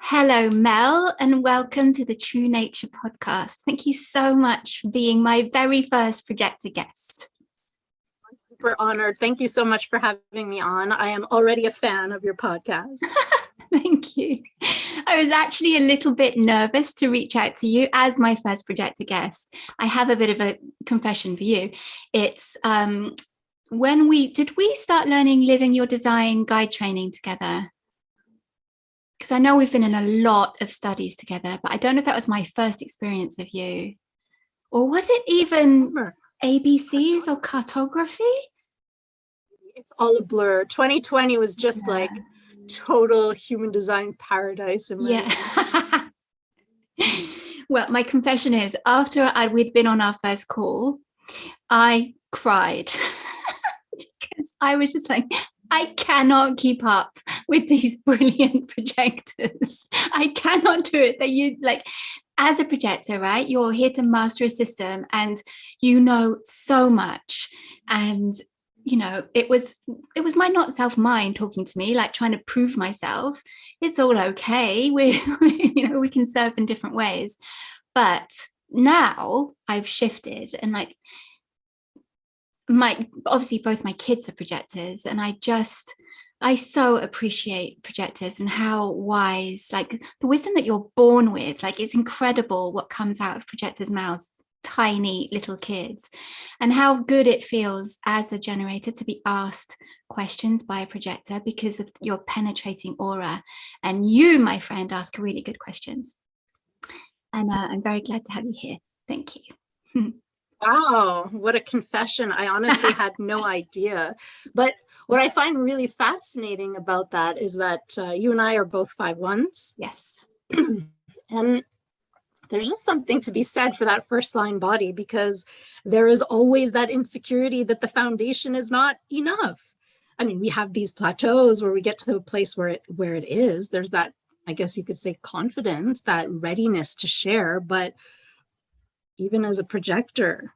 Hello, Mel, and welcome to the True Nature podcast. Thank you so much for being my very first Projector guest. I'm super honored. Thank you so much for having me on. I am already a fan of your podcast. Thank you. I was actually a little bit nervous to reach out to you as my first Projector guest. I have a bit of a confession for you. It's when we start learning Living Your Design guide training together? Because I know we've been in a lot of studies together, but I don't know if that was my first experience of you. Or was it even ABCs or cartography? It's all a blur. 2020 was just like total human design paradise. Well, my confession is after we'd been on our first call, I cried because I was just like, I cannot keep up with these brilliant projectors. I cannot do it. As a projector, right? You're here to master a system and you know so much. And, it was my not self mind talking to me, like trying to prove myself. It's all okay. We can serve in different ways. But now I've shifted and obviously both my kids are projectors, and I so appreciate projectors and how wise, like the wisdom that you're born with, like it's incredible what comes out of projectors' mouths, tiny little kids, and how good it feels as a generator to be asked questions by a projector because of your penetrating aura. And you, my friend, ask really good questions. And I'm very glad to have you here. Thank you. Wow, what a confession. I honestly had no idea. But what I find really fascinating about that is that you and I are both 5/1s. Yes. And there's just something to be said for that first line body, because there is always that insecurity that the foundation is not enough. I mean, we have these plateaus where we get to the place where it is. There's that, I guess you could say, confidence, that readiness to share. But even as a projector,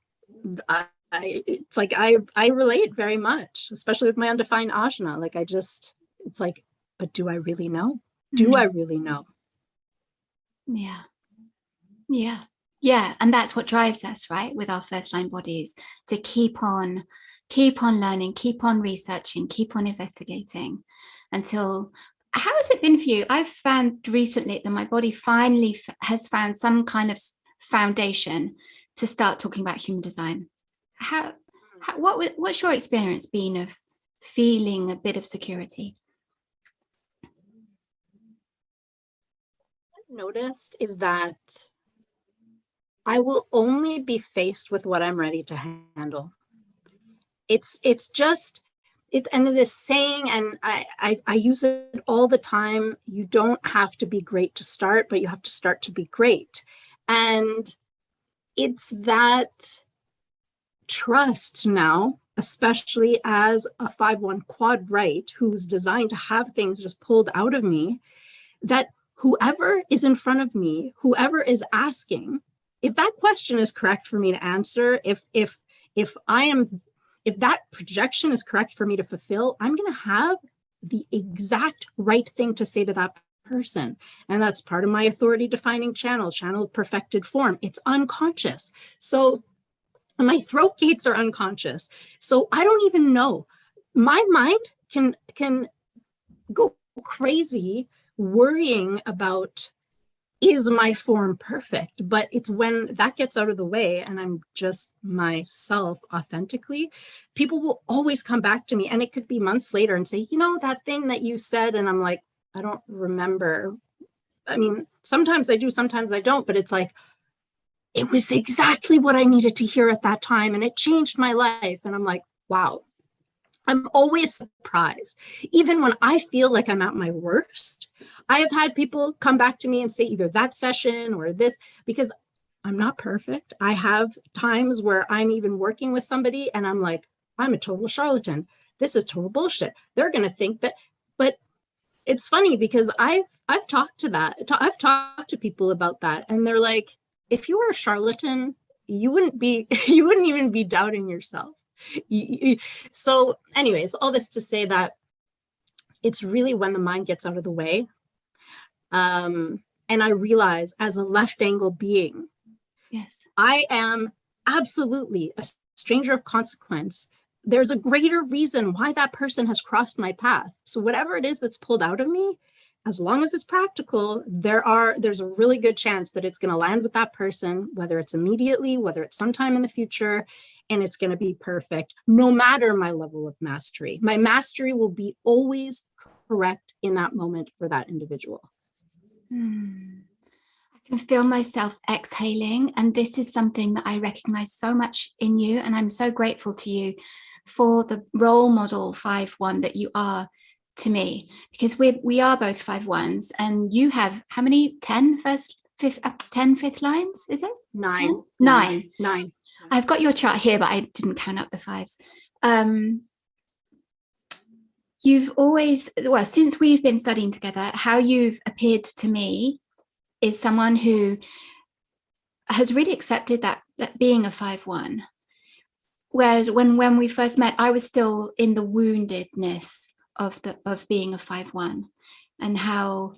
it's like I relate very much, especially with my undefined ajna. It's like, but do I really know? Do I really know? Yeah. And that's what drives us, right? With our first line bodies, to keep on learning, keep on researching, keep on investigating until. How has it been for you? I've found recently that my body finally has found some kind of foundation to start talking about human design. What's your experience been of feeling a bit of security? What I've noticed is that I will only be faced with what I'm ready to handle. It's just it, and this saying, and I use it all the time. You don't have to be great to start, but you have to start to be great. And it's that trust now, especially as a 5/1 quad right, who's designed to have things just pulled out of me, that whoever is in front of me, whoever is asking, if that question is correct for me to answer, if that projection is correct for me to fulfill, I'm going to have the exact right thing to say to that person. And that's part of my authority defining channel of perfected form. It's unconscious. So my throat gates are unconscious. So I don't even know. My mind can go crazy worrying about, is my form perfect? But it's when that gets out of the way and I'm just myself authentically, people will always come back to me. And it could be months later and say, that thing that you said. And I'm like, I don't remember. I mean, sometimes I do, sometimes I don't, but it's like, it was exactly what I needed to hear at that time. And it changed my life. And I'm like, wow. I'm always surprised. Even when I feel like I'm at my worst, I have had people come back to me and say either that session or this, because I'm not perfect. I have times where I'm even working with somebody and I'm like, I'm a total charlatan. This is total bullshit. They're going to think that, but it's funny because I've talked to that. I've talked to people about that. And they're like, if you were a charlatan, you wouldn't even be doubting yourself. So anyways, all this to say that it's really when the mind gets out of the way, And I realize as a left angle being, yes, I am absolutely a stranger of consequence. There's a greater reason why that person has crossed my path. So whatever it is that's pulled out of me, as long as it's practical, there's a really good chance that it's going to land with that person, whether it's immediately, whether it's sometime in the future, and it's going to be perfect, no matter my level of mastery. My mastery will be always correct in that moment for that individual. I can feel myself exhaling, and this is something that I recognize so much in you, and I'm so grateful to you for the role model 5-1 that you are to me, because we are both 5-1s, and you have how many 10 fifth lines, is it? Nine. I've got your chart here, but I didn't count up the fives. You've always, well, since we've been studying together, how you've appeared to me is someone who has really accepted that being a 5-1. Whereas when we first met, I was still in the woundedness of being a 5-1, and how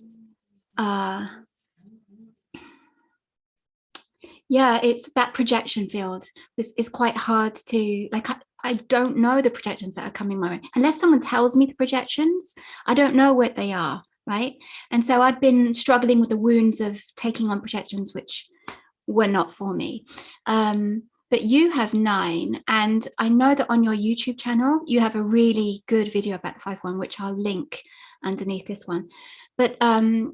it's that projection field is quite hard to, like, I don't know the projections that are coming my way unless someone tells me the projections. I don't know what they are, right? And so I've been struggling with the wounds of taking on projections which were not for me. But you have 9, and I know that on your YouTube channel you have a really good video about the 5-1, which I'll link underneath this one. But I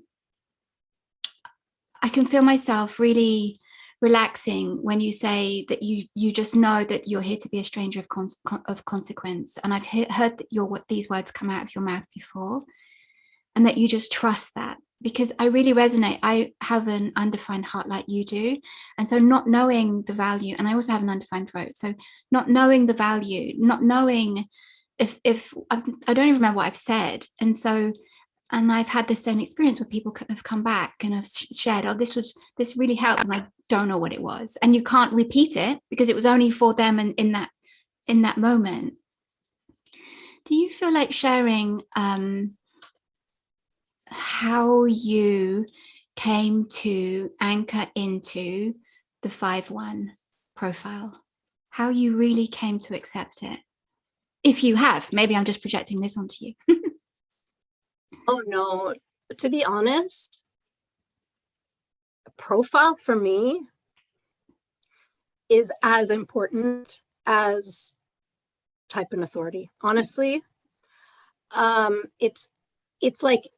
can feel myself really relaxing when you say that you just know that you're here to be a stranger of consequence. And I've heard these words come out of your mouth before, and that you just trust that, because I really resonate. I have an undefined heart like you do, and so not knowing the value, and I also have an undefined throat, so not knowing the value, not knowing if I don't even remember what I've said, and I've had the same experience where people have come back and have shared, oh, this really helped, and I don't know what it was, and you can't repeat it because it was only for them and in that moment. Do you feel like sharing how you came to anchor into the 5-1 profile, how you really came to accept it? If you have, maybe I'm just projecting this onto you. Oh no, to be honest, profile for me is as important as type and authority. Honestly, it's like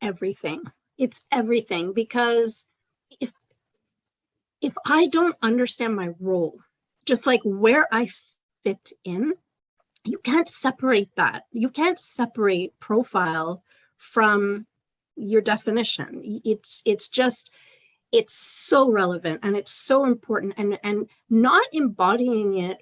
everything. It's everything, because if I don't understand my role, just like where I fit in, you can't separate that. You can't separate profile from your definition. It's so relevant, and it's so important, and not embodying it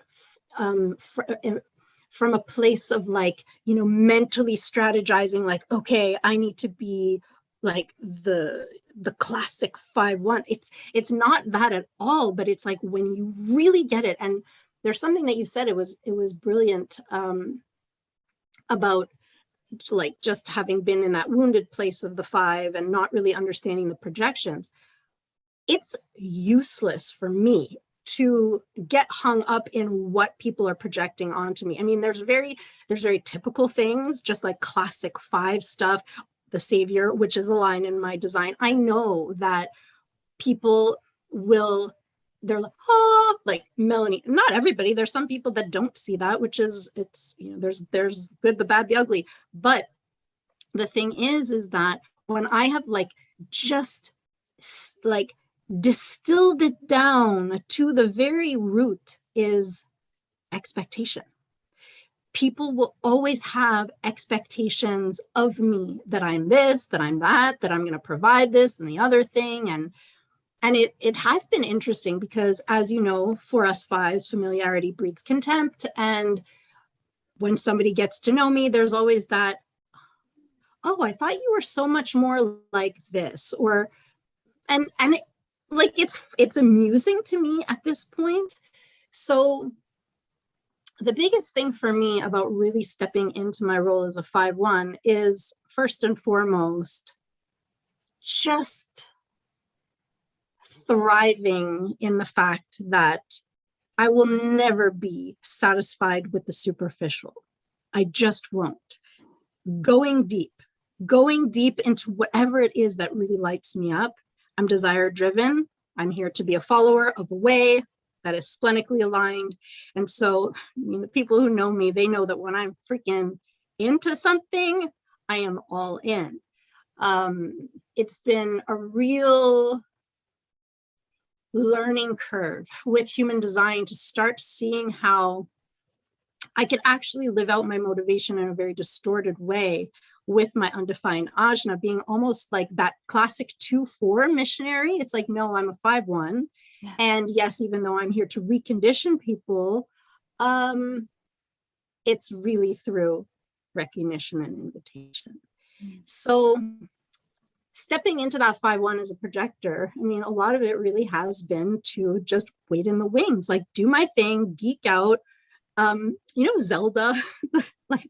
from a place of, like, mentally strategizing, like, okay, I need to be like the classic 5-1. It's not that at all, but it's like when you really get it. And there's something that you said, it was brilliant, about, like, just having been in that wounded place of the 5 and not really understanding the projections. It's useless for me to get hung up in what people are projecting onto me. I mean, there's very typical things, just like classic 5 stuff, the savior, which is a line in my design. I know that people they're like, oh, like Melanie. Not everybody. There's some people that don't see that, which is, it's, there's good, the bad, the ugly. But the thing is that when I have, like, just, like, distilled it down to the very root, is expectation. People will always have expectations of me, that I'm this, that I'm that I'm going to provide this and the other thing. And it has been interesting, because, as you know, for us 5s, familiarity breeds contempt. And when somebody gets to know me, there's always that, oh, I thought you were so much more like this, or, and it's amusing to me at this point. So the biggest thing for me about really stepping into my role as a 5-1 is, first and foremost, just thriving in the fact that I will never be satisfied with the superficial. I just won't. Going deep into whatever it is that really lights me up. I'm desire driven. I'm here to be a follower of a way that is splenically aligned. And so, I mean, the people who know me, they know that when I'm freaking into something, I am all in. It's been a real learning curve with human design to start seeing how I could actually live out my motivation in a very distorted way with my undefined ajna being almost like that classic 2-4 missionary. It's like, no, I'm a 5-1. Yeah. And yes, even though I'm here to recondition people, it's really through recognition and invitation. So stepping into that 5-1 as a projector, I mean, a lot of it really has been to just wait in the wings, like do my thing, geek out. Zelda, like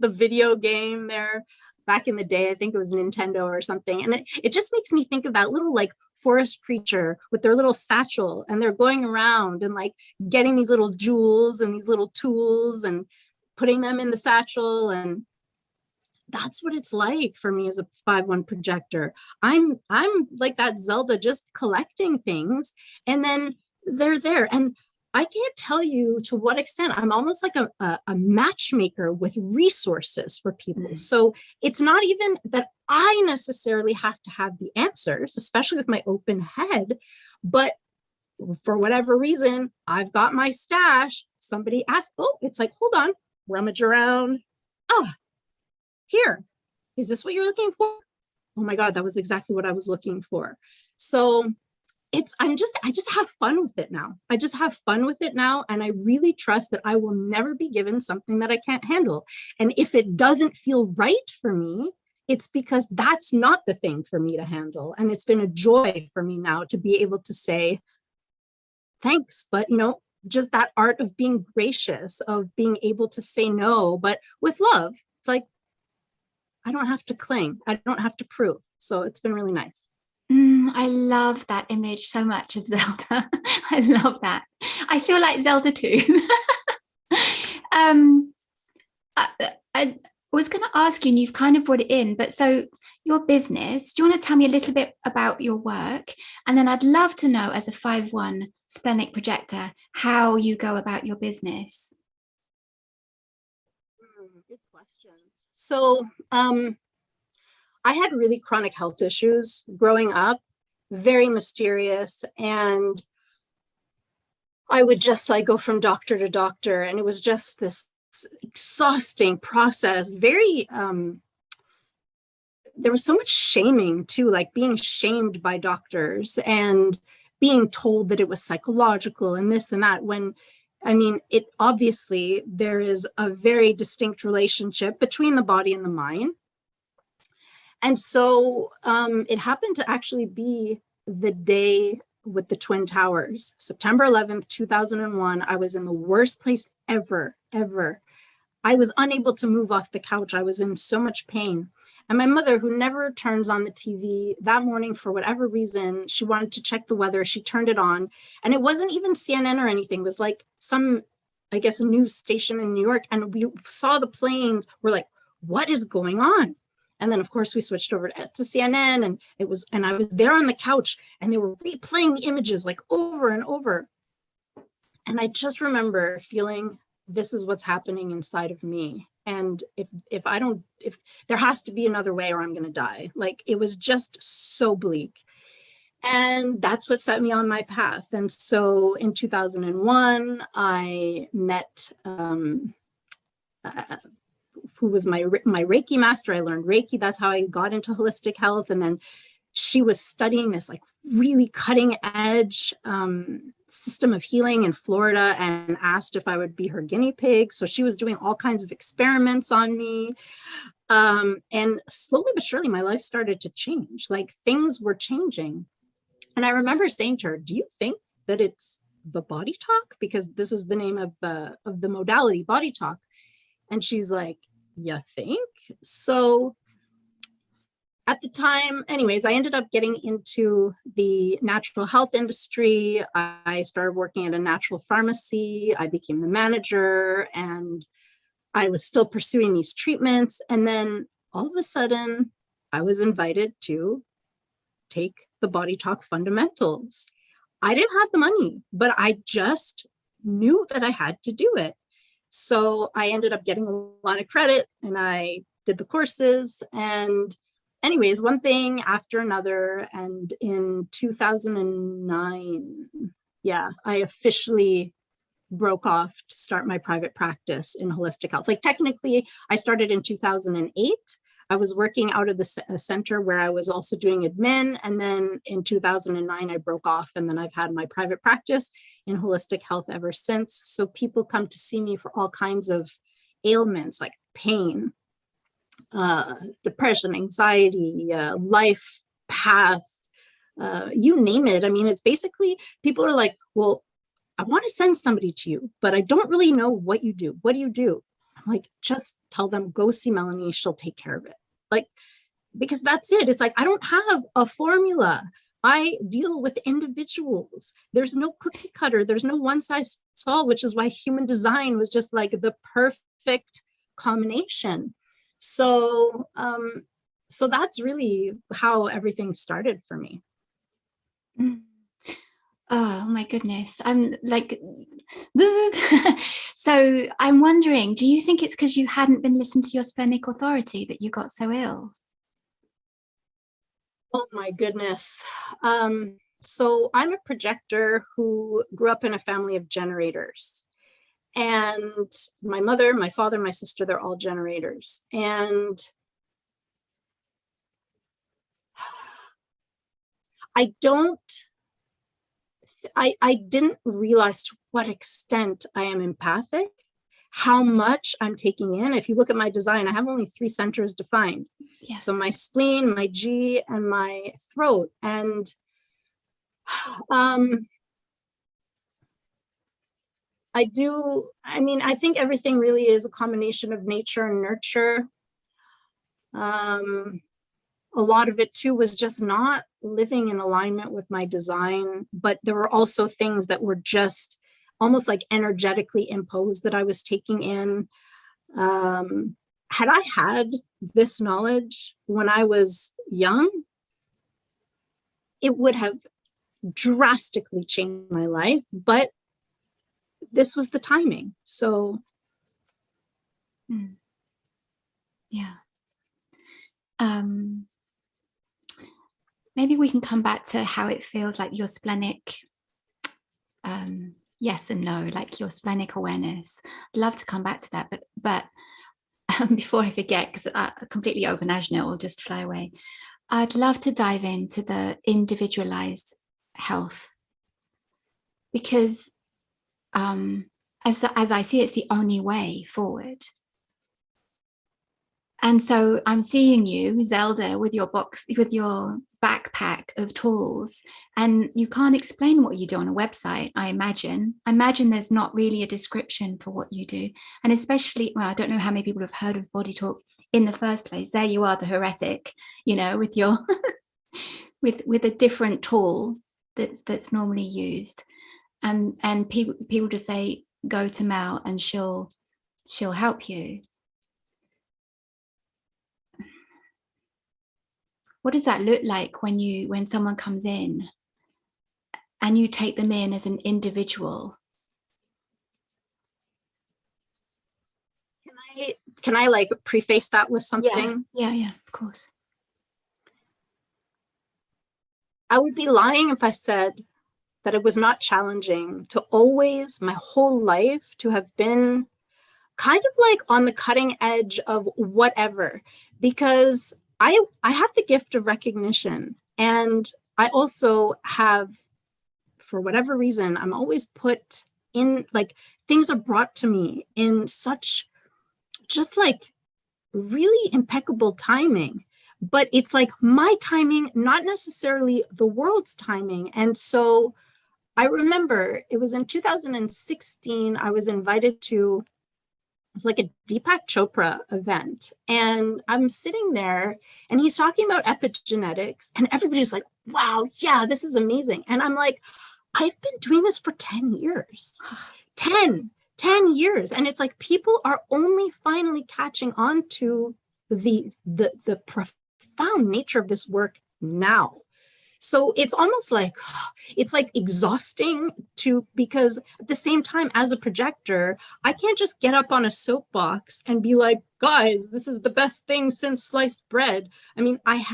the video game there back in the day, I think it was Nintendo or something. And it just makes me think of that little like forest creature with their little satchel, and they're going around and like getting these little jewels and these little tools and putting them in the satchel. And that's what it's like for me as a 5-1 projector. I'm like that Zelda, just collecting things, and then they're there. And I can't tell you to what extent I'm almost like a matchmaker with resources for people. So it's not even that I necessarily have to have the answers, especially with my open head, but for whatever reason, I've got my stash. Somebody asks, oh, it's like, hold on, rummage around. Oh, here, is this what you're looking for? Oh my God, that was exactly what I was looking for. So I just have fun with it now. I just have fun with it now. And I really trust that I will never be given something that I can't handle. And if it doesn't feel right for me, it's because that's not the thing for me to handle. And it's been a joy for me now to be able to say, thanks, but just that art of being gracious, of being able to say no, but with love. It's like, I don't have to cling. I don't have to prove. So it's been really nice. I love that image so much of Zelda. I love that. I feel like Zelda too. I was going to ask you, and you've kind of brought it in, but so your business, do you want to tell me a little bit about your work? And then I'd love to know, as a 5-1 splenic projector, how you go about your business. Good questions. So, I had really chronic health issues growing up, very mysterious. And I would just like go from doctor to doctor. And it was just this exhausting process. Very, there was so much shaming too, like being shamed by doctors and being told that it was psychological and this and that, when I mean, it obviously there is a very distinct relationship between the body and the mind. And so it happened to actually be the day with the Twin Towers, September 11th, 2001. I was in the worst place ever. I was unable to move off the couch. I was in so much pain. And my mother, who never turns on the TV, that morning, for whatever reason, she wanted to check the weather. She turned it on. And it wasn't even CNN or anything. It was like some, I guess, a news station in New York. And we saw the planes. We're like, what is going on? And then, of course, we switched over to CNN, and I was there on the couch, and they were replaying the images like over and over. And I just remember feeling, this is what's happening inside of me. And if there has to be another way, or I'm going to die. Like, it was just so bleak. And that's what set me on my path. And so in 2001, I met who was my Reiki master. I learned Reiki. That's how I got into holistic health. And then she was studying this like really cutting edge system of healing in Florida, and asked if I would be her guinea pig. So she was doing all kinds of experiments on me. And slowly but surely, my life started to change. Like, things were changing. And I remember saying to her, do you think that it's the body talk? Because this is the name of the modality, body talk. And she's like, you think? So at the time, anyways, I ended up getting into the natural health industry. I started working at a natural pharmacy. I became the manager, and I was still pursuing these treatments. And then all of a sudden, I was invited to take the Body Talk fundamentals. I didn't have the money, but I just knew that I had to do it. So I ended up getting a lot of credit, and I did the courses. And anyways, one thing after another. And in 2009, yeah, I officially broke off to start my private practice in holistic health. Like technically, I started in 2008. I was working out of the center where I was also doing admin. And then in 2009, I broke off, and then I've had my private practice in holistic health ever since. So people come to see me for all kinds of ailments like pain, depression, anxiety, life path, you name it. I mean, it's basically, people are like, well, I want to send somebody to you, but I don't really know what you do. What do you do? I'm like, just tell them, go see Melanie. She'll take care of it. Like, because that's it. It's like, I don't have a formula. I deal with individuals. There's no cookie cutter. There's no one size fits all, which is why human design was just like the perfect combination. So, so that's really how everything started for me. Oh my goodness. I'm like, this is so I'm wondering, do you think it's because you hadn't been listened to your splenic authority that you got so ill? Oh my goodness. So I'm a projector who grew up in a family of generators. And my mother, my father, my sister, they're all generators. And I didn't realize to what extent I am empathic, how much I'm taking in. If you look at my design, I have only 3 centers defined. Yes. So my spleen, my G, and my throat. And I think everything really is a combination of nature and nurture. A lot of it too was just not living in alignment with my design, but there were also things that were just almost like energetically imposed that I was taking in. Had I had this knowledge when I was young, it would have drastically changed my life, but this was the timing. So yeah. Maybe we can come back to how it feels like your splenic, yes and no, like your splenic awareness. I'd love to come back to that, but before I forget, because I completely open Ajna, will just fly away. I'd love to dive into the individualized health, because as I see, it's the only way forward. And so I'm seeing you, Zelda, with your box, with your backpack of tools, and you can't explain what you do on a website, I imagine. I imagine there's not really a description for what you do. And especially, well, I don't know how many people have heard of Body Talk in the first place. There you are, the heretic, you know, with your with a different tool that's normally used. And people just say, go to Mel and she'll help you. What does that look like when someone comes in and you take them in as an individual? Can I like preface that with something? Yeah, of course. I would be lying if I said that it was not challenging to always, my whole life, to have been kind of like on the cutting edge of whatever, because I have the gift of recognition. And I also have, for whatever reason, I'm always put in, like, things are brought to me in such just like really impeccable timing. But it's like my timing, not necessarily the world's timing. And so I remember it was in 2016, I was invited to it's like a Deepak Chopra event. And I'm sitting there and he's talking about epigenetics and everybody's like, wow, yeah, this is amazing. And I'm like, I've been doing this for 10 years, 10 years. And it's like, people are only finally catching on to the profound nature of this work now. So it's almost like, it's like exhausting because at the same time, as a projector, I can't just get up on a soapbox and be like, guys, this is the best thing since sliced bread. I mean, I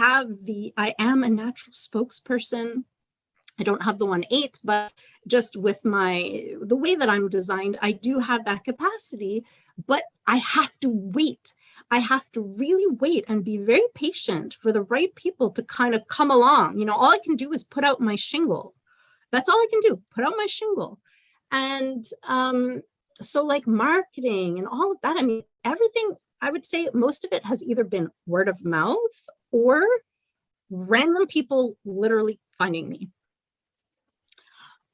am a natural spokesperson. I don't have the 1/8, but just with the way that I'm designed, I do have that capacity, but I have to wait. I have to really wait and be very patient for the right people to kind of come along. You know, all I can do is put out my shingle. That's all I can do, put out my shingle. And so like marketing and all of that, I mean, everything, I would say most of it has either been word of mouth or random people literally finding me.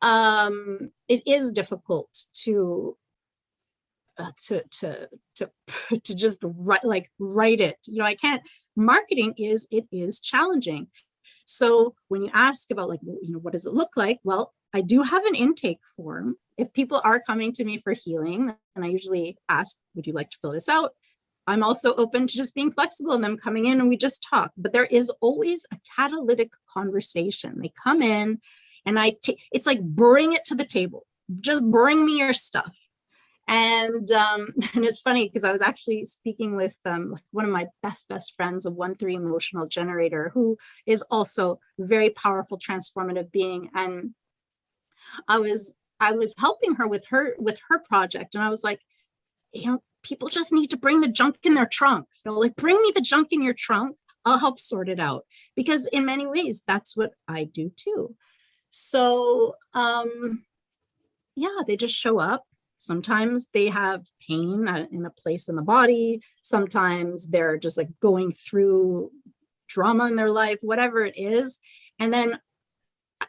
It is difficult to just write it. You know, I can't. Marketing is challenging. So when you ask about like, you know, what does it look like? Well, I do have an intake form. If people are coming to me for healing, and I usually ask, would you like to fill this out? I'm also open to just being flexible and them coming in and we just talk. But there is always a catalytic conversation. They come in and it's like, bring it to the table. Just bring me your stuff. And it's funny because I was actually speaking with one of my best friends, a 1/3 emotional generator, who is also a very powerful, transformative being. And I was helping her with her project. And I was like, you know, people just need to bring the junk in their trunk. You know, like, bring me the junk in your trunk. I'll help sort it out. Because in many ways, that's what I do too. So yeah, they just show up. Sometimes they have pain in a place in the body. Sometimes they're just like going through drama in their life, whatever it is. And then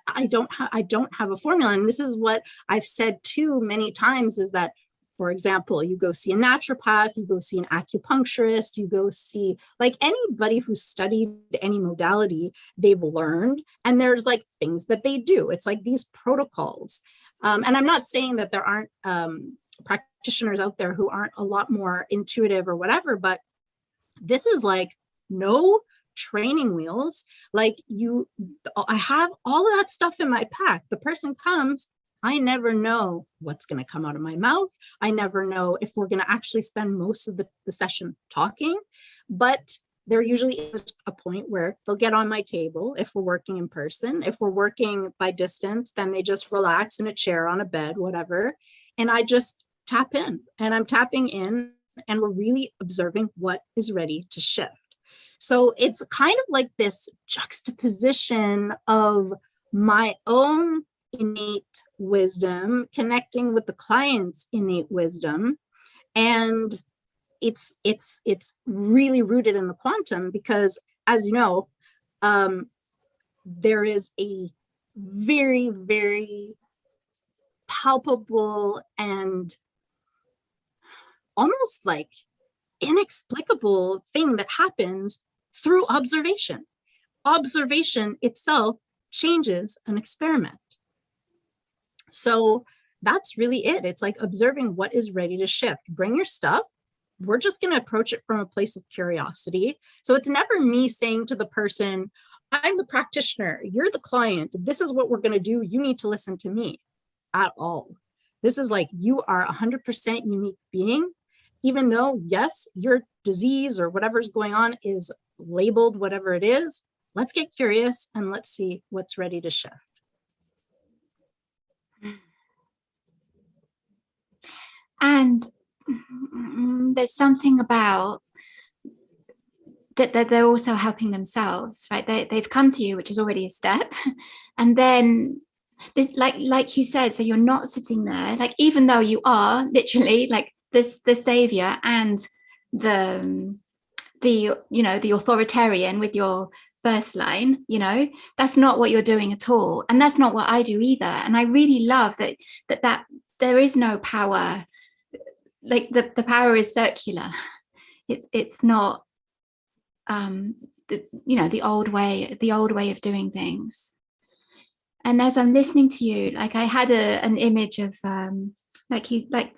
I don't have a formula. And this is what I've said too many times, is that, for example, you go see a naturopath, you go see an acupuncturist, you go see like anybody who's studied any modality, they've learned, and there's like things that they do. It's like these protocols. And I'm not saying that there aren't practitioners out there who aren't a lot more intuitive or whatever, but this is like no training wheels. Like I have all of that stuff in my pack. The person comes, I never know what's going to come out of my mouth. I never know if we're going to actually spend most of the session talking, but there usually is a point where they'll get on my table if we're working in person. If we're working by distance, then they just relax in a chair, on a bed, whatever. And I just tap in, and I'm tapping in, and we're really observing what is ready to shift. So it's kind of like this juxtaposition of my own innate wisdom connecting with the client's innate wisdom. And it's really rooted in the quantum, because, as you know, there is a very, very palpable and almost like inexplicable thing that happens through observation. Observation itself changes an experiment. So that's really it. It's like observing what is ready to shift. Bring your stuff. We're just going to approach it from a place of curiosity. So it's never me saying to the person, I'm the practitioner, you're the client, this is what we're going to do, you need to listen to me, at all. This is like, you are 100% unique being, even though, yes, your disease or whatever's going on is labeled whatever it is. Let's get curious and let's see what's ready to shift. And there's something about that they're also helping themselves, right? They've come to you, which is already a step. And then this, like you said, so you're not sitting there, like, even though you are literally like the savior and the you know, the authoritarian with your first line, you know, that's not what you're doing at all. And that's not what I do either. And I really love that there is no power like the power is circular. It's not the old way of doing things. And as I'm listening to you, like I had an image of like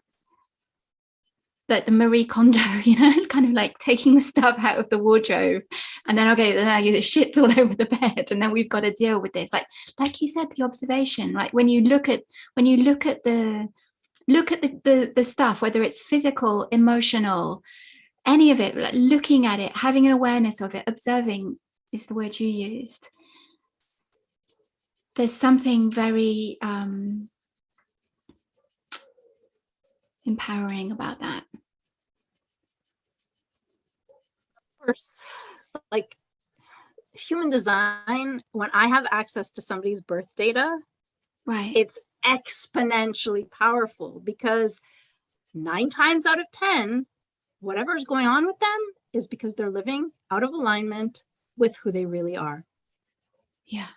the Marie Kondo, kind of like taking the stuff out of the wardrobe, and then then the shit's all over the bed, and then we've got to deal with this. Like you said, the observation, like when you look at the stuff, whether it's physical, emotional, any of it, like looking at it, having an awareness of it, observing is the word you used. There's something very empowering about that. Of course, like human design, when I have access to somebody's birth data, right, it's exponentially powerful, because 9 times out of 10, whatever's going on with them is because they're living out of alignment with who they really are. Yeah.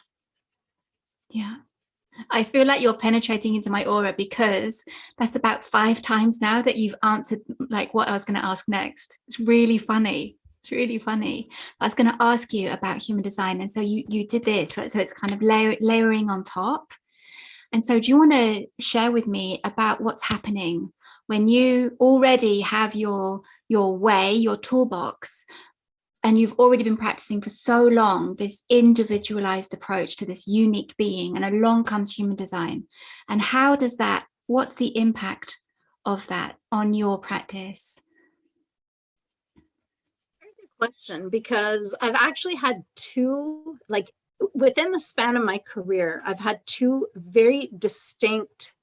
I feel like you're penetrating into my aura, because that's about 5 times now that you've answered like what I was going to ask next. It's really funny. I was going to ask you about human design, and so you did this, right? So it's kind of layering on top. And so do you want to share with me about what's happening when you already have your way, your toolbox, and you've already been practicing for so long this individualized approach to this unique being, and along comes human design? And what's the impact of that on your practice? Very good question, because I've actually had 2, like within the span of my career, I've had 2 very distinct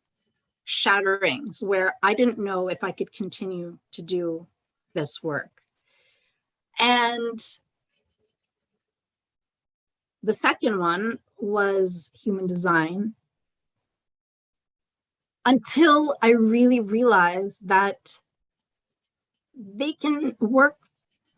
shatterings where I didn't know if I could continue to do this work. And the second one was human design, until I really realized that they can work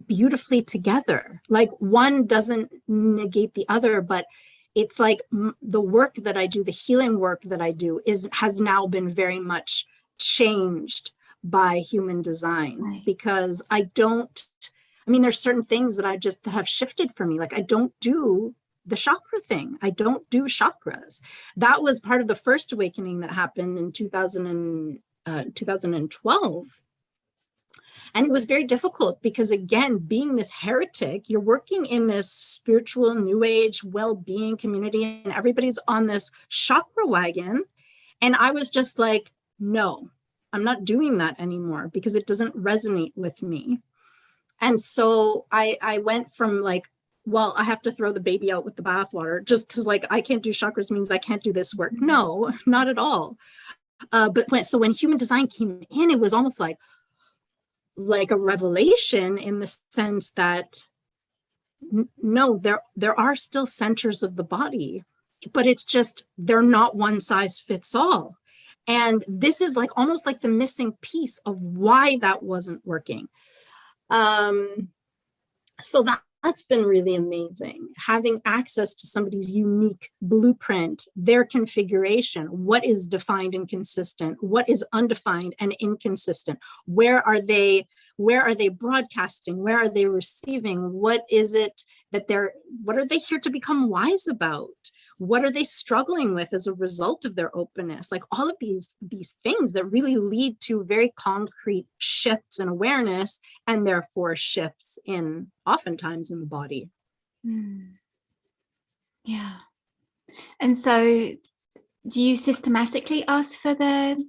beautifully together. Like one doesn't negate the other, but it's like the work that I do, the healing work that I do has now been very much changed by human design. Right. Because there's certain things that have shifted for me. Like I don't do the chakra thing. I don't do chakras. That was part of the first awakening that happened in 2012. And it was very difficult because, again, being this heretic, you're working in this spiritual new age well-being community, and everybody's on this chakra wagon. And I was just like, no, I'm not doing that anymore because it doesn't resonate with me. And so I went from like, well, I have to throw the baby out with the bathwater just because like I can't do chakras means I can't do this work. No, not at all. But when human design came in, it was almost like a revelation, in the sense that no, there are still centers of the body, but it's just they're not one size fits all. And this is like almost like the missing piece of why that wasn't working. So that's been really amazing, having access to somebody's unique blueprint, their configuration, what is defined and consistent, what is undefined and inconsistent, where are they broadcasting, where are they receiving, what are they here to become wise about, what are they struggling with as a result of their openness, like all of these things that really lead to very concrete shifts in awareness, and therefore shifts in oftentimes in the body. Yeah. And so do you systematically ask for the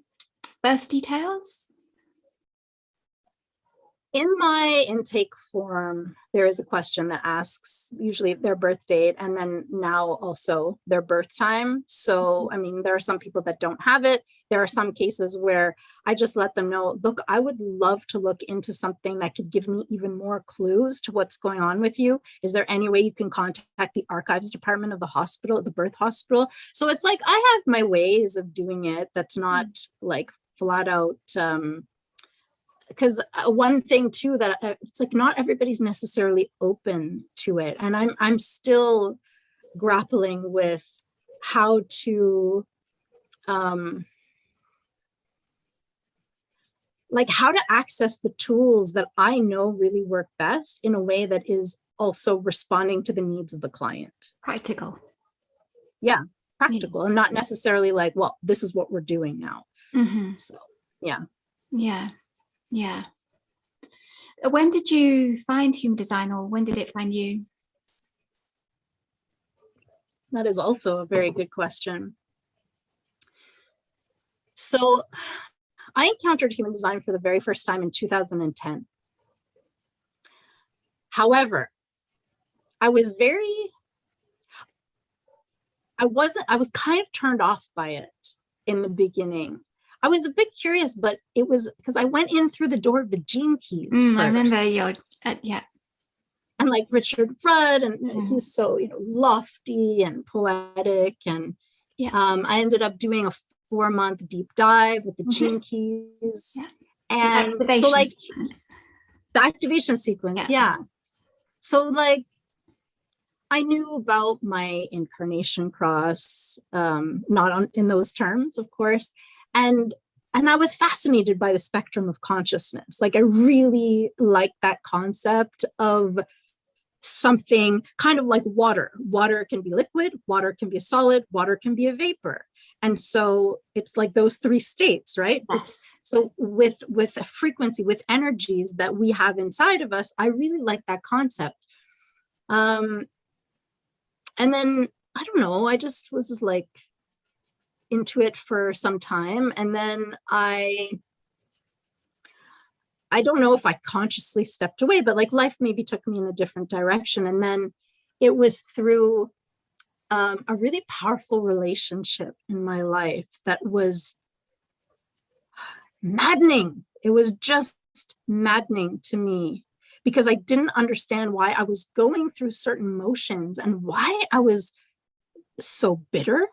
birth details? In my intake form, there is a question that asks usually their birth date and then now also their birth time. So, there are some people that don't have it. There are some cases where I just let them know, look, I would love to look into something that could give me even more clues to what's going on with you. Is there any way you can contact the archives department of the hospital, the birth hospital? So it's like, I have my ways of doing it. That's not like flat out, because one thing too that it's like not everybody's necessarily open to it, and I'm still grappling with how to like how to access the tools that I know really work best in a way that is also responding to the needs of the client. Practical. Yeah, practical, and not necessarily like, well, this is what we're doing now. So yeah. When did you find human design, or when did it find you? That is also a very good question. So I encountered human design for the very first time in 2010. However, I was kind of turned off by it in the beginning. I was a bit curious, but it was because I went in through the door of the Gene Keys first. I remember your, And like Richard Rudd, and he's so, lofty and poetic. And I ended up doing a 4-month deep dive with the Gene Keys. Yeah. And so like the activation sequence. Yeah. So like, I knew about my incarnation cross, not in those terms, of course. And I was fascinated by the spectrum of consciousness. Like I really like that concept of something kind of like water. Water can be liquid, water can be a solid, water can be a vapor. And so it's like those 3 states, right? Yes. So with a frequency, with energies that we have inside of us, I really like that concept. And then, I don't know, I just was like into it for some time. And then I don't know if I consciously stepped away, but like life maybe took me in a different direction. And then it was through a really powerful relationship in my life that was maddening. It was just maddening to me because I didn't understand why I was going through certain motions and why I was so bitter.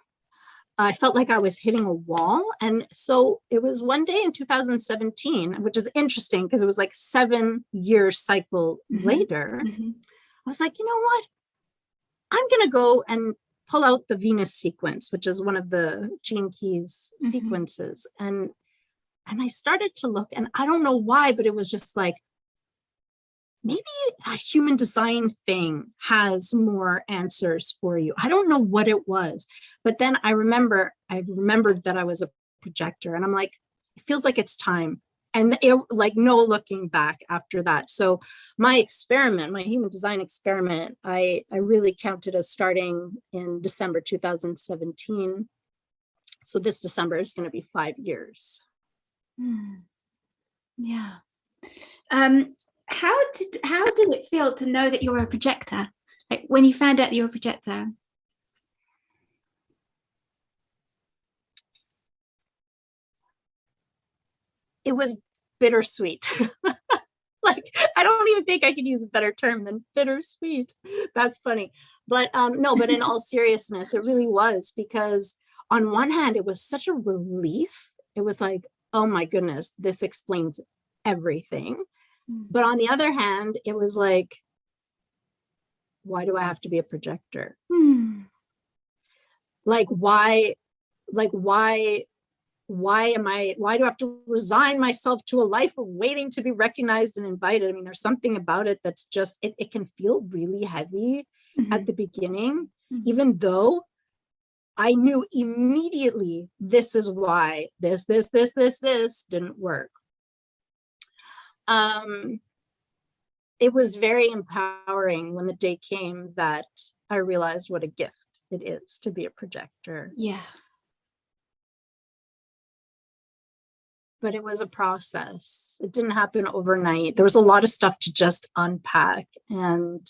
I felt like I was hitting a wall. And so it was one day in 2017, which is interesting because it was like 7-year cycle later. I was like, you know what? I'm going to go and pull out the Venus sequence, which is one of the Gene Keys sequences. And I started to look, and I don't know why, but it was just like, maybe a human design thing has more answers for you. I don't know what it was, but then I remembered that I was a projector, and I'm like, it feels like it's time. And it, like, no looking back after that. So my experiment, my human design experiment, I really counted as starting in December 2017. So this December is going to be 5 years. Yeah. How did it feel to know that you were a projector? Like when you found out that you were a projector? It was bittersweet. Like, I don't even think I could use a better term than bittersweet. That's funny. But no, but in all seriousness, it really was, because on one hand, it was such a relief. It was like, oh my goodness, this explains everything. But on the other hand, it was like, why do I have to be a projector? Like, why do I have to resign myself to a life of waiting to be recognized and invited? I mean, there's something about it that's just, it can feel really heavy at the beginning, even though I knew immediately this is why this didn't work. It was very empowering when the day came that I realized what a gift it is to be a projector. Yeah. But it was a process. It didn't happen overnight. There was a lot of stuff to just unpack and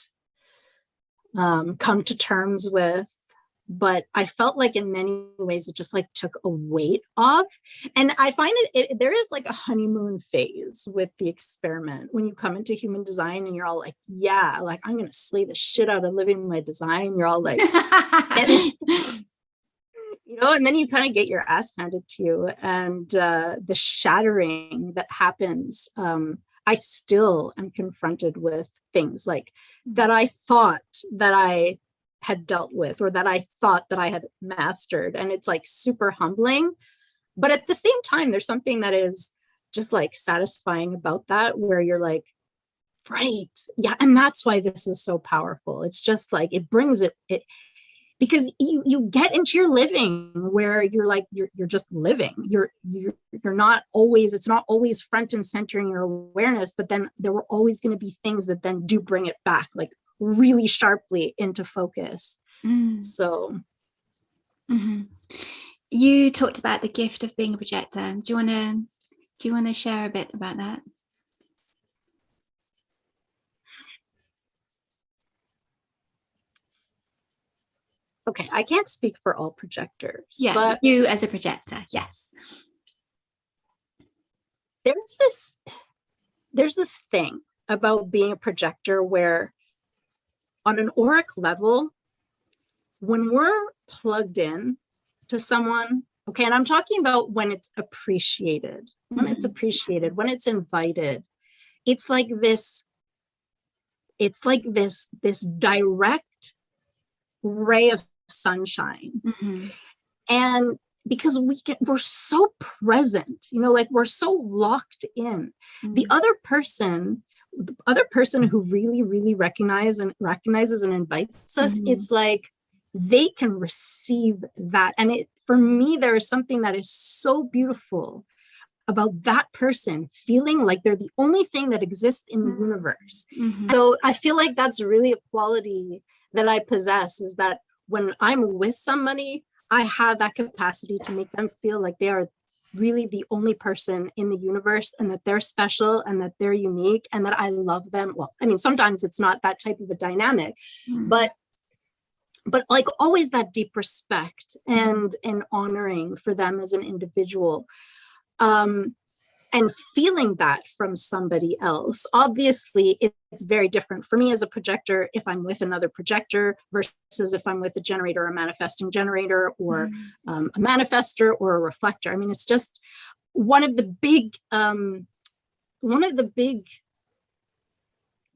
come to terms with. But I felt like in many ways it just like took a weight off. And I find there is like a honeymoon phase with the experiment when you come into human design and you're all like, yeah, like I'm going to slay the shit out of living my design. You're all like, you know, and then you kind of get your ass handed to you, and the shattering that happens. I still am confronted with things like that I thought that I had dealt with, or that I thought that I had mastered. And it's like super humbling. But at the same time, there's something that is just like satisfying about that, where you're like, right, yeah, and that's why this is so powerful. It's just like it brings it because you get into your living where you're like you're just living. You're not always, it's not always front and center in your awareness, but then there were always going to be things that then do bring it back like really sharply into focus. So you talked about the gift of being a projector. Do you want to share a bit about that? Okay, I can't speak for all projectors. Yeah, but you as a projector, yes. There's this thing about being a projector where on an auric level, when we're plugged in to someone, okay, and I'm talking about when it's appreciated, when it's invited, it's like this direct ray of sunshine. And because we're so present, like we're so locked in. The other person who really, really recognizes and invites us, it's like they can receive that. And for me, there is something that is so beautiful about that person feeling like they're the only thing that exists in the universe. So I feel like that's really a quality that I possess, is that when I'm with somebody, I have that capacity to make them feel like they are really the only person in the universe, and that they're special and that they're unique and that I love them. Well, I mean, sometimes it's not that type of a dynamic, but like always that deep respect and honoring for them as an individual. And feeling that from somebody else. Obviously, it's very different for me as a projector if I'm with another projector versus if I'm with a generator, a manifesting generator, or a manifester or a reflector. I mean, it's just one of the big,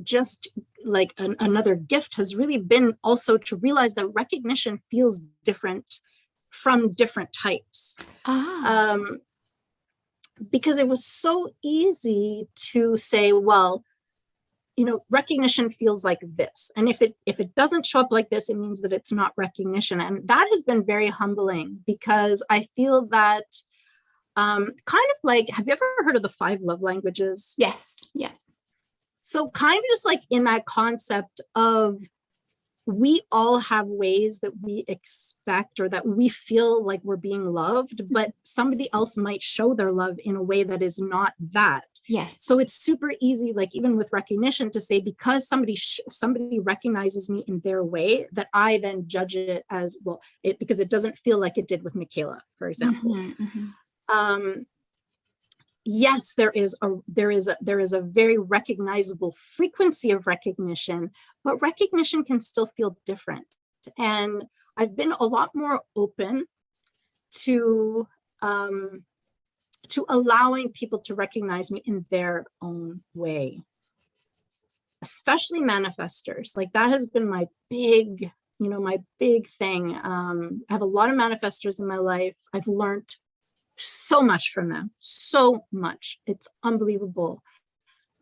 just like another gift has really been also to realize that recognition feels different from different types. Because it was so easy to say, well, recognition feels like this. And if it doesn't show up like this, it means that it's not recognition. And that has been very humbling, because I feel that kind of like, have you ever heard of the 5 love languages? Yes. So kind of just like in that concept of, we all have ways that we expect or that we feel like we're being loved, but somebody else might show their love in a way that is not that. Yes. So it's super easy, like even with recognition, to say, because somebody recognizes me in their way, that I then judge it as, well, because it doesn't feel like it did with Micala, for example. Yes, there is a very recognizable frequency of recognition, but recognition can still feel different. And I've been a lot more open to allowing people to recognize me in their own way, especially manifestors. Like that has been my big thing. I have a lot of manifestors in my life. I've learned so much from them, so much. It's unbelievable.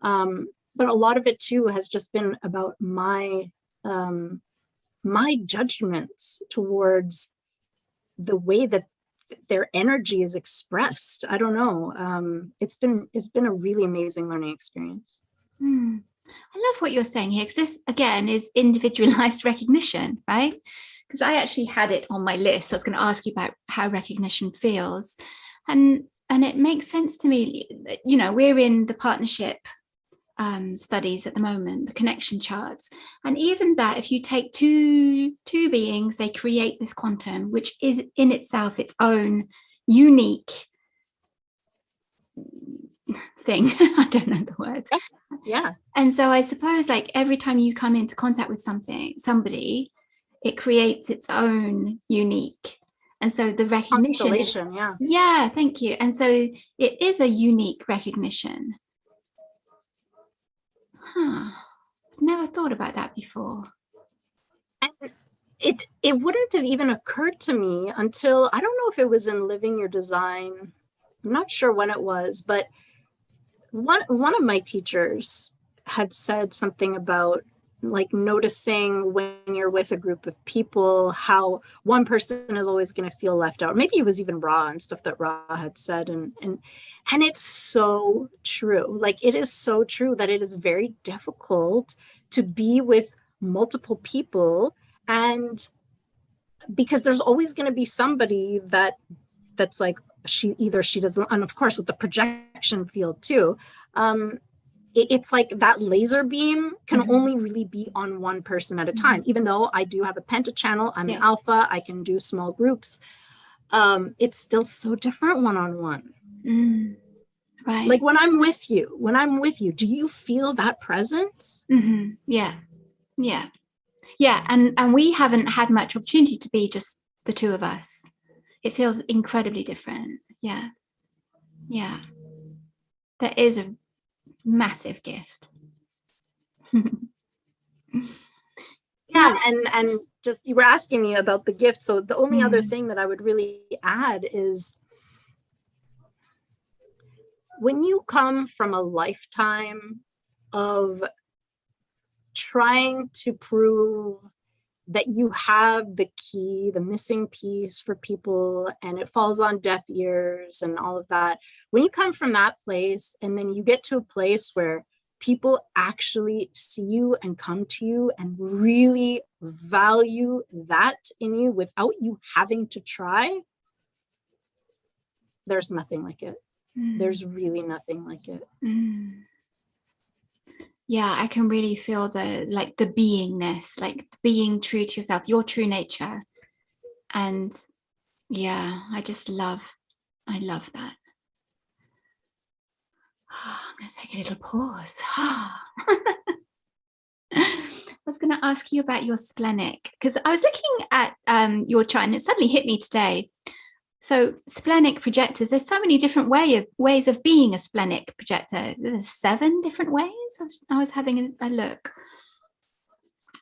But a lot of it too has just been about my judgments towards the way that their energy is expressed. I don't know. It's been a really amazing learning experience. I love what you're saying here, because this again is individualized recognition, right? Because I actually had it on my list. I was going to ask you about how recognition feels. And it makes sense to me. We're in the partnership studies at the moment, the connection charts. And even that, if you take two beings, they create this quantum, which is in itself its own unique thing. I don't know the word. Yeah. And so I suppose like every time you come into contact with somebody, it creates its own unique. And so the recognition is, yeah, thank you. And so it is a unique recognition. I've never thought about that before. And it wouldn't have even occurred to me until, I don't know if it was in Living Your Design. I'm not sure when it was, but one of my teachers had said something about like noticing when you're with a group of people, how one person is always going to feel left out. Maybe it was even Ra and stuff that Ra had said. And it's so true. Like, it is so true that it is very difficult to be with multiple people, and because there's always going to be somebody that's like, she doesn't, and of course with the projection field too, it's like that laser beam can only really be on one person at a time. Even though I do have a penta channel, I'm an alpha, I can do small groups. It's still so different one-on-one. Right. Like when I'm with you, do you feel that presence? Yeah. And we haven't had much opportunity to be just the two of us. It feels incredibly different. Yeah. That is a massive gift. And just, you were asking me about the gift, so the only other thing that I would really add is, when you come from a lifetime of trying to prove that you have the key, the missing piece for people, and it falls on deaf ears and all of that, when you come from that place and then you get to a place where people actually see you and come to you and really value that in you without you having to try, there's nothing like it. There's really nothing like it. Yeah, I can really feel the beingness, like being true to yourself, your true nature. And yeah, I love that. I'm going to take a little pause. I was going to ask you about your splenic, because I was looking at your chart and it suddenly hit me today. So splenic projectors, there's so many different ways of being a splenic projector. There's 7 different ways. I was having a look.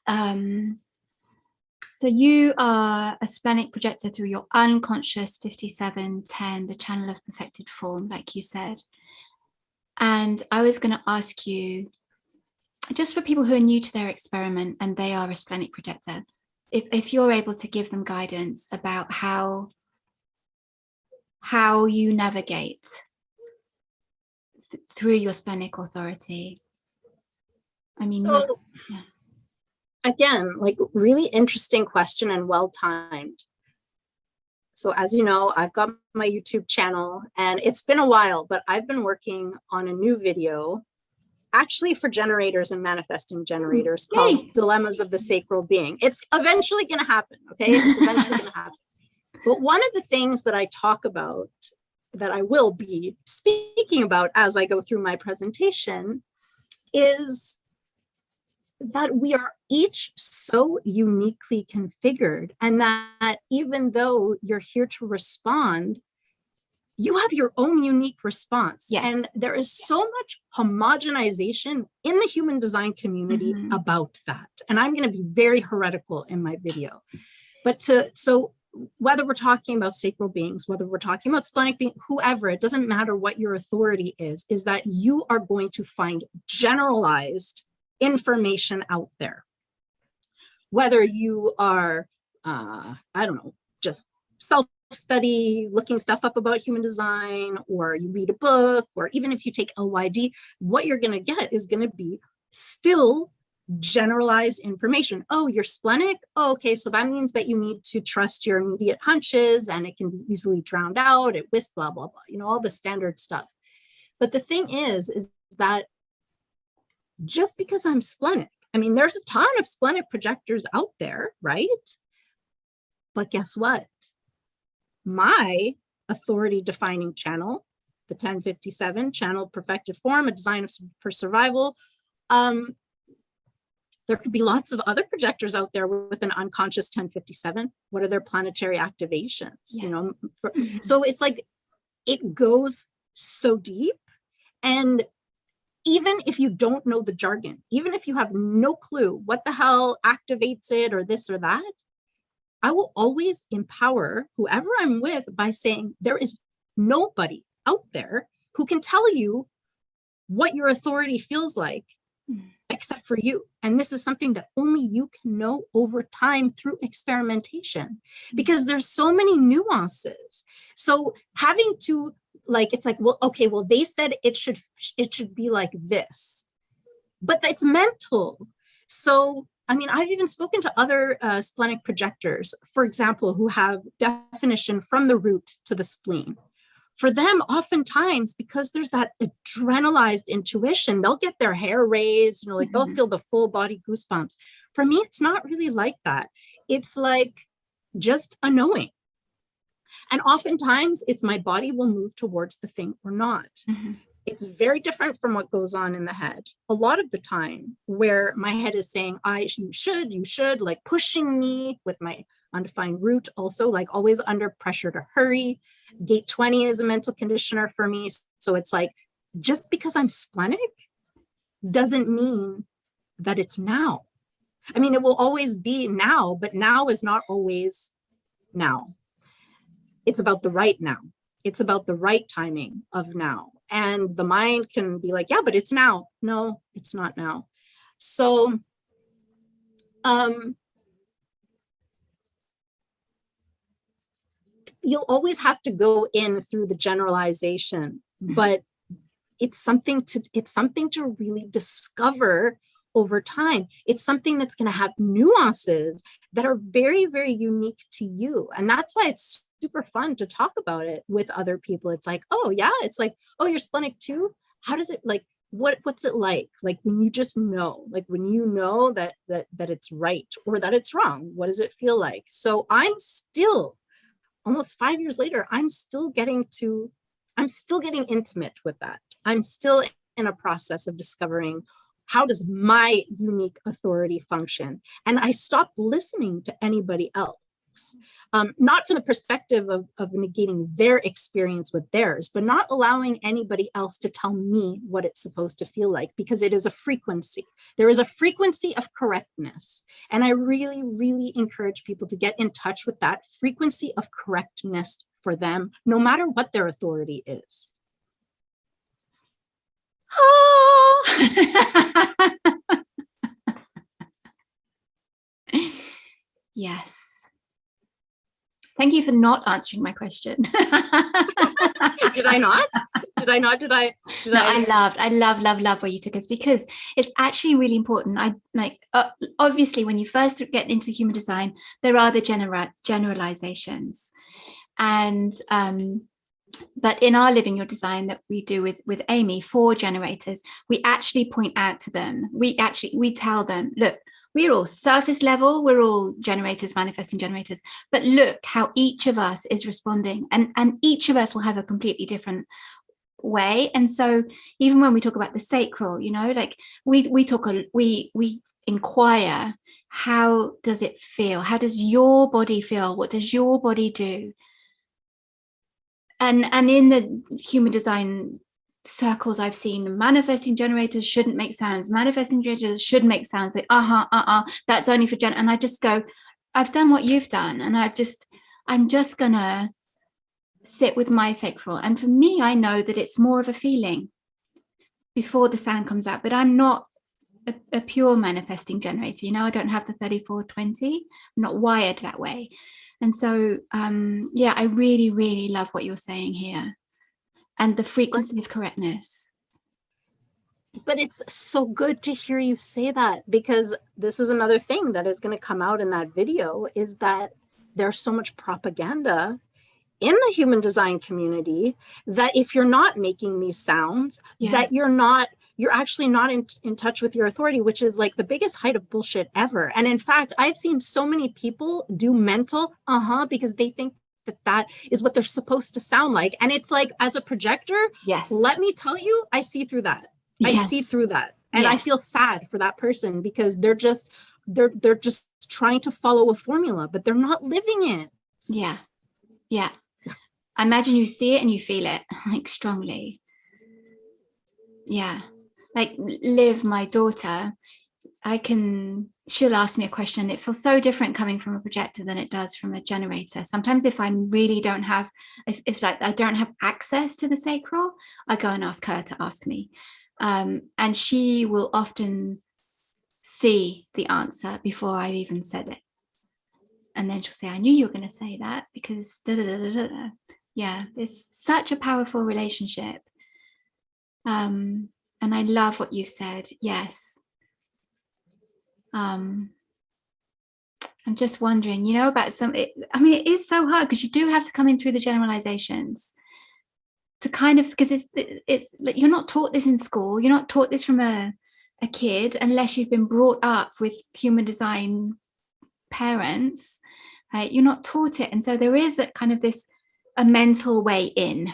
So you are a splenic projector through your unconscious 5710, the channel of perfected form, like you said. And I was going to ask you, just for people who are new to their experiment and they are a splenic projector, if you're able to give them guidance about how you navigate through your splenic authority. I mean, so, again, like, really interesting question and well-timed. So as you know, I've got my YouTube channel and it's been a while, but I've been working on a new video actually for generators and manifesting generators called Dilemmas of the Sacral Being. It's eventually going to happen. Okay. It's eventually going to happen. But one of the things that I talk about, that I will be speaking about as I go through my presentation, is that we are each so uniquely configured, and that even though you're here to respond, you have your own unique response. Yes. And there is so much homogenization in the human design community about that. And I'm going to be very heretical in my video. But so whether we're talking about sacral beings, whether we're talking about splenic beings, whoever, it doesn't matter what your authority is that you are going to find generalized information out there. Whether you are, I don't know, just self-study, looking stuff up about human design, or you read a book, or even if you take LYD, what you're going to get is going to be still generalized information. Oh, you're splenic? Oh, okay, so that means that you need to trust your immediate hunches and it can be easily drowned out, it whisk, blah, blah, blah, you know, all the standard stuff. But the thing is that just because I'm splenic, I mean, there's a ton of splenic projectors out there, right? But guess what? My authority defining channel, the 1057 channel perfected form, a design for survival, there could be lots of other projectors out there with an unconscious 1057. What are their planetary activations? Yes. You know, so it's like, it goes so deep. And even if you don't know the jargon, even if you have no clue what the hell activates it or this or that, I will always empower whoever I'm with by saying there is nobody out there who can tell you what your authority feels like, except for you. And this is something that only you can know over time through experimentation, because there's so many nuances. So having to it's like, well, okay, well, they said it should be like this, but that's mental. So, I mean, I've even spoken to other splenic projectors, for example, who have definition from the root to the spleen. For them, oftentimes, because there's that adrenalized intuition, they'll get their hair raised, they'll feel the full body goosebumps. For me, it's not really like that. It's like just a knowing. And oftentimes it's my body will move towards the thing or not. It's very different from what goes on in the head. A lot of the time where my head is saying, you should, like pushing me with my undefined root, also like always under pressure to hurry. Gate 20 is a mental conditioner for me. So it's like, just because I'm splenic doesn't mean that it's now. I mean, it will always be now, but now is not always now. It's about the right now. It's about the right timing of now. And the mind can be like, yeah, but it's now. No, it's not now. So, you'll always have to go in through the generalization, but it's something to really discover over time. It's something that's going to have nuances that are very, very unique to you. And that's why it's super fun to talk about it with other people. It's like, oh yeah, it's like, oh, you're splenic too? How does it, like, what's it like when you just know, like when you know that it's right or that it's wrong? What does it feel like? So I'm still, almost 5 years later, I'm still getting intimate with that. I'm still in a process of discovering, how does my unique authority function? And I stopped listening to anybody else. Not from the perspective of negating their experience with theirs, but not allowing anybody else to tell me what it's supposed to feel like, because it is a frequency. There is a frequency of correctness. And I really, really encourage people to get in touch with that frequency of correctness for them, no matter what their authority is. Oh. Yes. Thank you for not answering my question. Did I not? No, I love where you took us, because it's actually really important. Obviously, when you first get into human design, there are the generalizations, and but in our Living Your Design that we do with Amy for generators, we actually point out to them, we tell them, look, we're all surface level, we're all generators, manifesting generators, but look how each of us is responding, and each of us will have a completely different way. And so even when we talk about the sacral, like we inquire, how does it feel? How does your body feel? What does your body do? And in the human design circles I've seen, manifesting generators shouldn't make sounds, manifesting generators should make sounds, like that's only for and I just go, I've done what you've done, and I'm just gonna sit with my sacral. And for me, I know that it's more of a feeling before the sound comes out, but I'm not a pure manifesting generator. I don't have the 3420. I'm not wired that way. And so I really, really love what you're saying here, and the frequency of correctness. But it's so good to hear you say that, because this is another thing that is going to come out in that video, is that there's so much propaganda in the human design community that if you're not making these sounds, that you're actually not in touch with your authority, which is like the biggest height of bullshit ever. And in fact, I've seen so many people do mental because they think that is what they're supposed to sound like. And it's like, as a projector, let me tell you, I see through that. I see through that. And I feel sad for that person, because they're just trying to follow a formula, but they're not living it. Yeah. I imagine you see it and you feel it, like, strongly. Yeah. Like Liv, my daughter, she'll ask me a question. It feels so different coming from a projector than it does from a generator. Sometimes if I really don't have, if like I don't have access to the sacral, I go and ask her to ask me. And she will often see the answer before I've even said it. And then she'll say, I knew you were going to say that because da, da, da, da, da. Yeah, it's such a powerful relationship. And I love what you said. Yes. I'm just wondering, about it is so hard because you do have to come in through the generalizations to kind of, because it's like you're not taught this in school. You're not taught this from a kid unless you've been brought up with human design parents, right? You're not taught it. And so there is a kind of a mental way in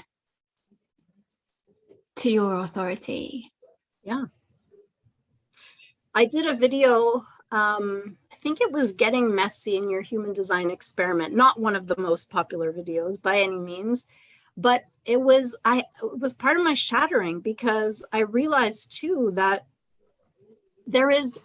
to your authority. Yeah. I did a video, I think it was Getting Messy in Your Human Design Experiment, not one of the most popular videos by any means, but it was part of my shattering, because I realized too that there is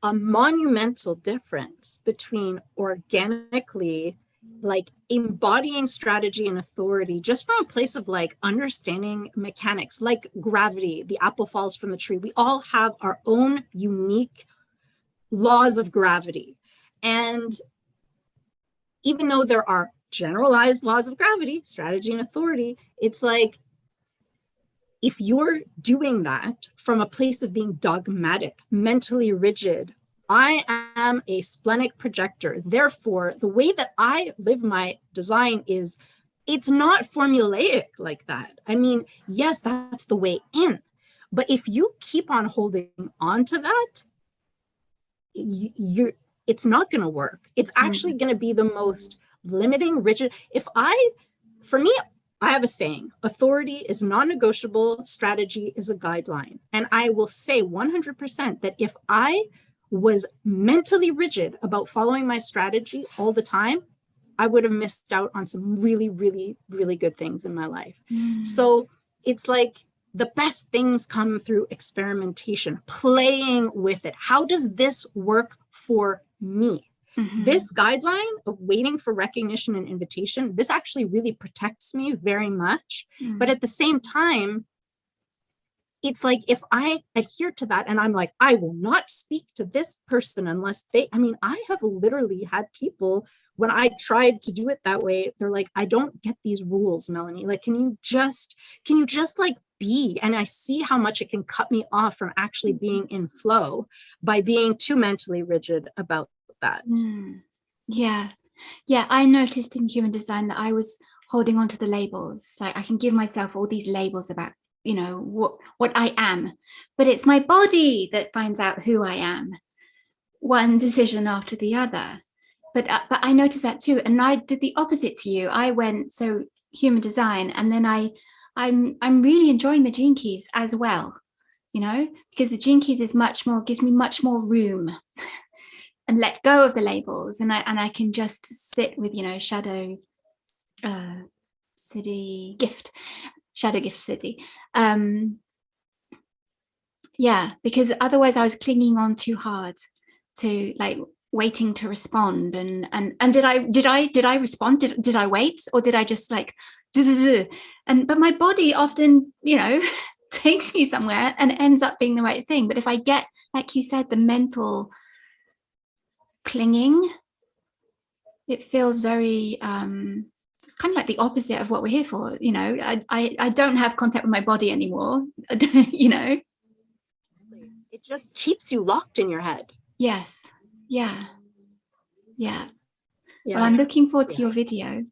a monumental difference between organically like embodying strategy and authority just from a place of like understanding mechanics, like gravity. The apple falls from the tree. We all have our own unique laws of gravity. And even though there are generalized laws of gravity, strategy and authority, it's like, if you're doing that from a place of being dogmatic, mentally rigid, I am a splenic projector. Therefore, the way that I live my design is, it's not formulaic like that. I mean, yes, that's the way in. But if you keep on holding on to that, it's not going to work. It's actually going to be the most limiting, rigid. For me, I have a saying, authority is non-negotiable, strategy is a guideline. And I will say 100% that if I was mentally rigid about following my strategy all the time, I would have missed out on some really, really, really good things in my life. So it's like the best things come through experimentation, playing with it. How does this work for me? This guideline of waiting for recognition and invitation, this actually really protects me very much. But at the same time, it's like, if I adhere to that and I'm like, I will not speak to this person unless I have literally had people, when I tried to do it that way, they're like, I don't get these rules, Melanie. Like, can you just like be? And I see how much it can cut me off from actually being in flow by being too mentally rigid about that. Yeah. I noticed in human design that I was holding on to the labels. Like, I can give myself all these labels about, what I am, but it's my body that finds out who I am, one decision after the other. But I noticed that too, and I did the opposite to you. I went so human design, and then I'm really enjoying the Gene Keys as well, because the Gene Keys gives me much more room and let go of the labels, and I can just sit with shadow city gift, shadow gift city. Because otherwise I was clinging on too hard to like waiting to respond, and did I respond? Did I wait, or did I just like but my body often takes me somewhere and ends up being the right thing. But if I get, like you said, the mental clinging, it feels very it's kind of like the opposite of what we're here for. I don't have contact with my body anymore. It just keeps you locked in your head. Yes. Yeah. Well, I'm looking forward to your video.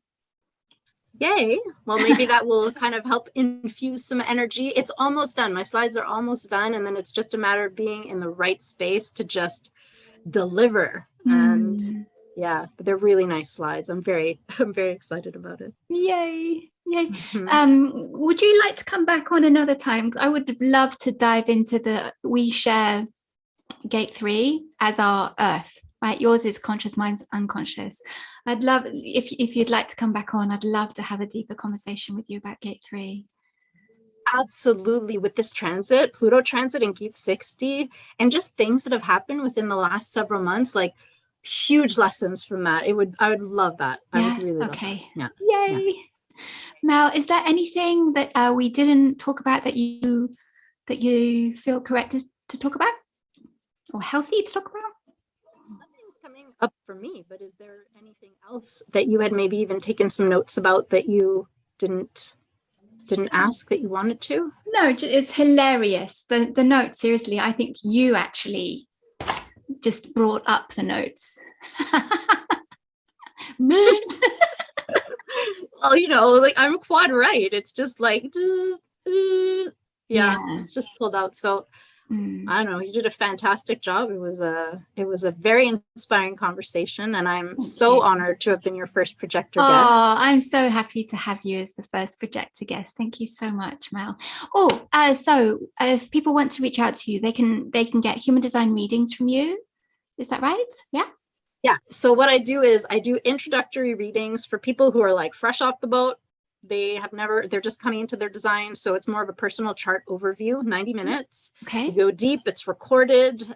Yay. Well, maybe that will kind of help infuse some energy. It's almost done. My slides are almost done, and then it's just a matter of being in the right space to just deliver. And but they're really nice slides. I'm very excited about it. Yay. Would you like to come back on another time? I would love to dive into we share gate 3 as our earth, right? Yours is conscious, mine's unconscious. I'd love, if you'd like to come back on, I'd love to have a deeper conversation with you about gate 3. Absolutely. With this transit, Pluto transit in gate 60, and just things that have happened within the last several months, like huge lessons from that. I would love that. I would really love that. Yeah. Yay. Mel, is there anything that we didn't talk about that you that you feel correct is to talk about or healthy to talk about? Nothing's coming up for me, but is there anything else that you had maybe even taken some notes about that you didn't ask that you wanted to? No, it's hilarious. The notes, seriously, I think you actually just brought up the notes. Well, you know, like I'm quad right. It's just like, yeah, it's just pulled out. So I don't know, you did a fantastic job. It was a very inspiring conversation, and I'm so honored to have been your first projector guest. Oh, I'm so happy to have you as the first projector guest. Thank you so much, Mel. So if people want to reach out to you, they can get human design readings from you. Is that right? Yeah. Yeah. So what I do is I do introductory readings for people who are like fresh off the boat. They're just coming into their design. So it's more of a personal chart overview, 90 minutes. Okay. You go deep, it's recorded.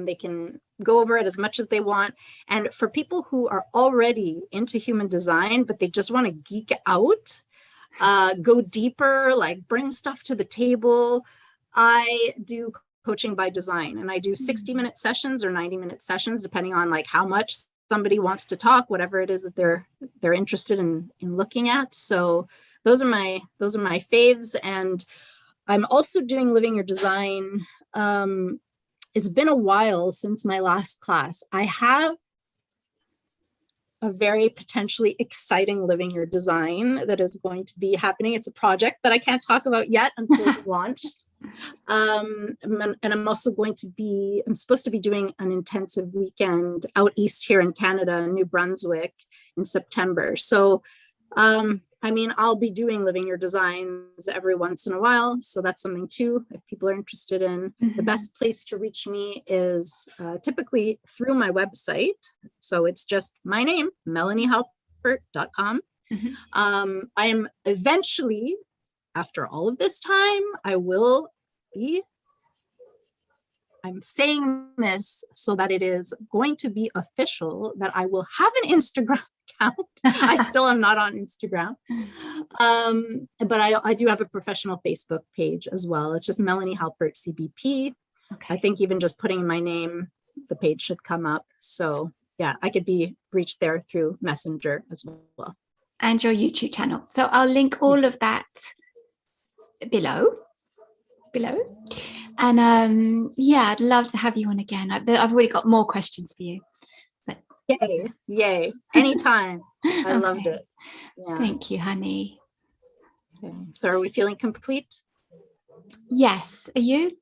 They can go over it as much as they want. And for people who are already into human design, but they just want to geek out, go deeper, like bring stuff to the table, I do coaching by design, and I do 60-minute sessions or 90-minute sessions, depending on like how much somebody wants to talk, whatever it is that they're interested in looking at. So those are my faves. And I'm also doing Living Your Design. It's been a while since my last class. I have a very potentially exciting Living Your Design that is going to be happening. It's a project that I can't talk about yet until it's launched. And I'm also I'm supposed to be doing an intensive weekend out east here in Canada, New Brunswick, in September. So, I mean, I'll be doing Living Your Designs every once in a while. So that's something too, if people are interested in. The best place to reach me is typically through my website. So it's just my name, melaniehalpert.com. I am eventually, after all of this time, I'm saying this so that it is going to be official that I will have an Instagram account. I still am not on Instagram. But I do have a professional Facebook page as well. It's just Melanie Halpert CBP. Okay. I think even just putting in my name, the page should come up. So yeah, I could be reached there through Messenger as well. And your YouTube channel. So I'll link all of that below. And yeah, I'd love to have you on again. I've already got more questions for you. But yay, anytime. I loved it. Yeah. Thank you, honey. Okay. So are we feeling complete? Yes. Are you?